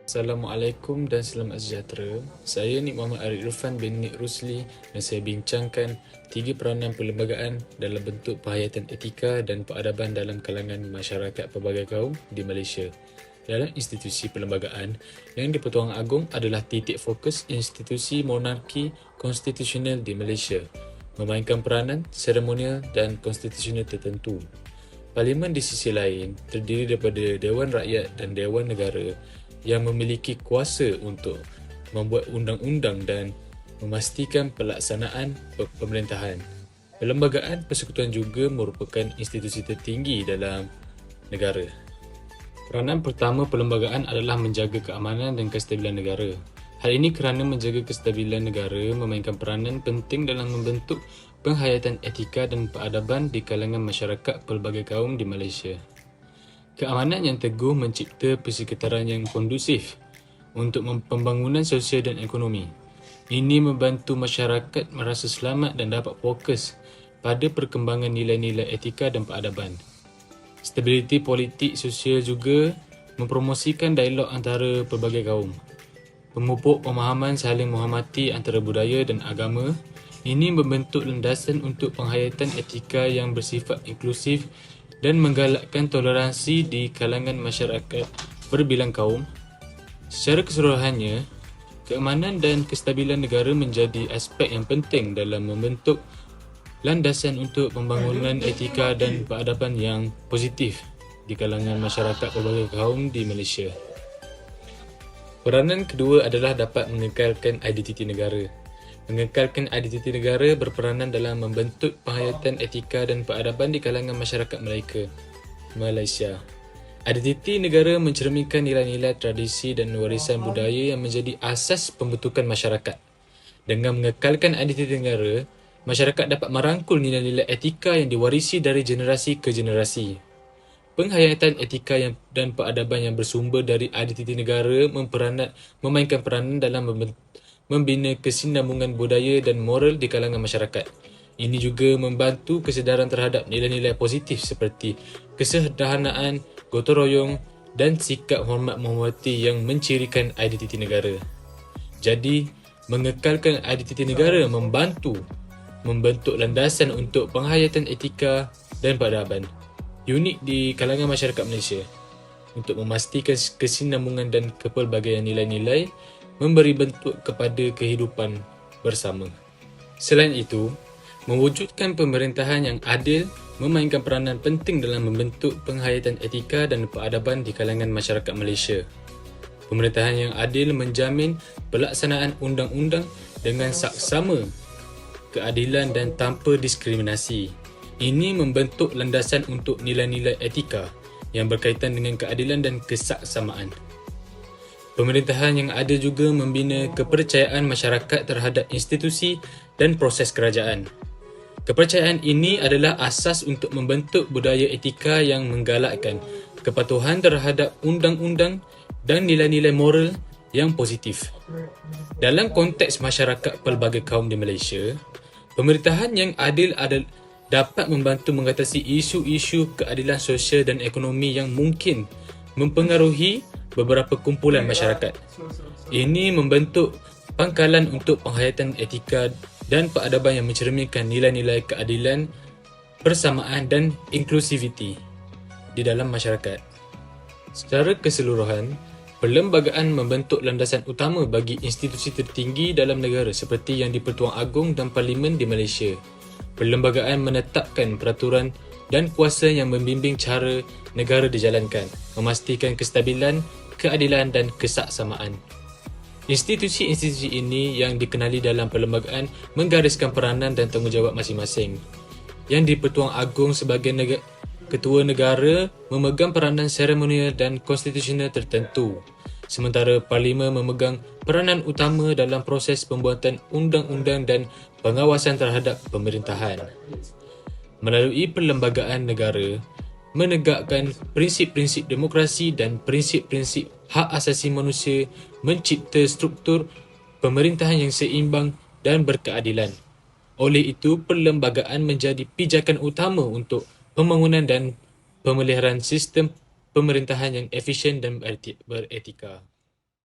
Assalamualaikum dan selamat sejahtera. Saya Nik Muhammad Arif Irfan bin Nik Rusli dan saya bincangkan 3 peranan perlembagaan dalam bentuk penghayatan etika dan peradaban dalam kalangan masyarakat pelbagai kaum di Malaysia. Dalam institusi perlembagaan, Yang di-Pertuangan Agong adalah titik fokus institusi monarki konstitusional di Malaysia, memainkan peranan seremonial dan konstitusional tertentu. Parlimen di sisi lain terdiri daripada Dewan Rakyat dan Dewan Negara yang memiliki kuasa untuk membuat undang-undang dan memastikan pelaksanaan pemerintahan. Perlembagaan Persekutuan juga merupakan institusi tertinggi dalam negara. Peranan pertama perlembagaan adalah menjaga keamanan dan kestabilan negara. Hal ini kerana menjaga kestabilan negara memainkan peranan penting dalam membentuk penghayatan etika dan peradaban di kalangan masyarakat pelbagai kaum di Malaysia. Keamanan yang teguh mencipta persekitaran yang kondusif untuk pembangunan sosial dan ekonomi. Ini membantu masyarakat merasa selamat dan dapat fokus pada perkembangan nilai-nilai etika dan peradaban. Stabiliti politik sosial juga mempromosikan dialog antara pelbagai kaum. Memupuk pemahaman saling menghormati antara budaya dan agama. Ini membentuk landasan untuk penghayatan etika yang bersifat inklusif dan menggalakkan toleransi di kalangan masyarakat berbilang kaum. Secara keseluruhannya, keamanan dan kestabilan negara menjadi aspek yang penting dalam membentuk landasan untuk pembangunan etika dan peradaban yang positif di kalangan masyarakat pelbagai kaum di Malaysia. Peranan kedua adalah dapat mengekalkan identiti negara. Mengekalkan identiti negara berperanan dalam membentuk penghayatan etika dan peradaban di kalangan masyarakat Malaysia. Identiti negara mencerminkan nilai-nilai tradisi dan warisan budaya yang menjadi asas pembentukan masyarakat. Dengan mengekalkan identiti negara, masyarakat dapat merangkul nilai-nilai etika yang diwarisi dari generasi ke generasi. Penghayatan etika dan peradaban yang bersumber dari identiti negara memainkan peranan dalam membina kesinambungan budaya dan moral di kalangan masyarakat. Ini juga membantu kesedaran terhadap nilai-nilai positif seperti kesederhanaan, gotong royong dan sikap hormat menghormati yang mencirikan identiti negara. Jadi, mengekalkan identiti negara membantu membentuk landasan untuk penghayatan etika dan peradaban unik di kalangan masyarakat Malaysia untuk memastikan kesinambungan dan kepelbagaian nilai-nilai memberi bentuk kepada kehidupan bersama. Selain itu, mewujudkan pemerintahan yang adil memainkan peranan penting dalam membentuk penghayatan etika dan peradaban di kalangan masyarakat Malaysia. Pemerintahan yang adil menjamin pelaksanaan undang-undang dengan saksama, keadilan dan tanpa diskriminasi. Ini membentuk landasan untuk nilai-nilai etika yang berkaitan dengan keadilan dan kesaksamaan. Pemerintahan yang ada juga membina kepercayaan masyarakat terhadap institusi dan proses kerajaan. Kepercayaan ini adalah asas untuk membentuk budaya etika yang menggalakkan kepatuhan terhadap undang-undang dan nilai-nilai moral yang positif. Dalam konteks masyarakat pelbagai kaum di Malaysia, pemerintahan yang adil dapat membantu mengatasi isu-isu keadilan sosial dan ekonomi yang mungkin mempengaruhi beberapa kumpulan masyarakat. Ini membentuk pangkalan untuk penghayatan etika dan peradaban yang mencerminkan nilai-nilai keadilan, persamaan dan inklusiviti di dalam masyarakat. Secara keseluruhan, perlembagaan membentuk landasan utama bagi institusi tertinggi dalam negara seperti Yang di-Pertuangan Agong dan Parlimen di Malaysia. Perlembagaan menetapkan peraturan dan kuasa yang membimbing cara negara dijalankan, memastikan kestabilan, keadilan dan kesaksamaan. Institusi-institusi ini yang dikenali dalam perlembagaan menggariskan peranan dan tanggungjawab masing-masing. Yang di-Pertuangan Agong sebagai ketua negara memegang peranan seremonial dan konstitusional tertentu, sementara Parlimen memegang peranan utama dalam proses pembuatan undang-undang dan pengawasan terhadap pemerintahan. Melalui perlembagaan negara, menegakkan prinsip-prinsip demokrasi dan prinsip-prinsip hak asasi manusia, mencipta struktur pemerintahan yang seimbang dan berkeadilan. Oleh itu, perlembagaan menjadi pijakan utama untuk pembangunan dan pemeliharaan sistem pemerintahan yang efisien dan beretika.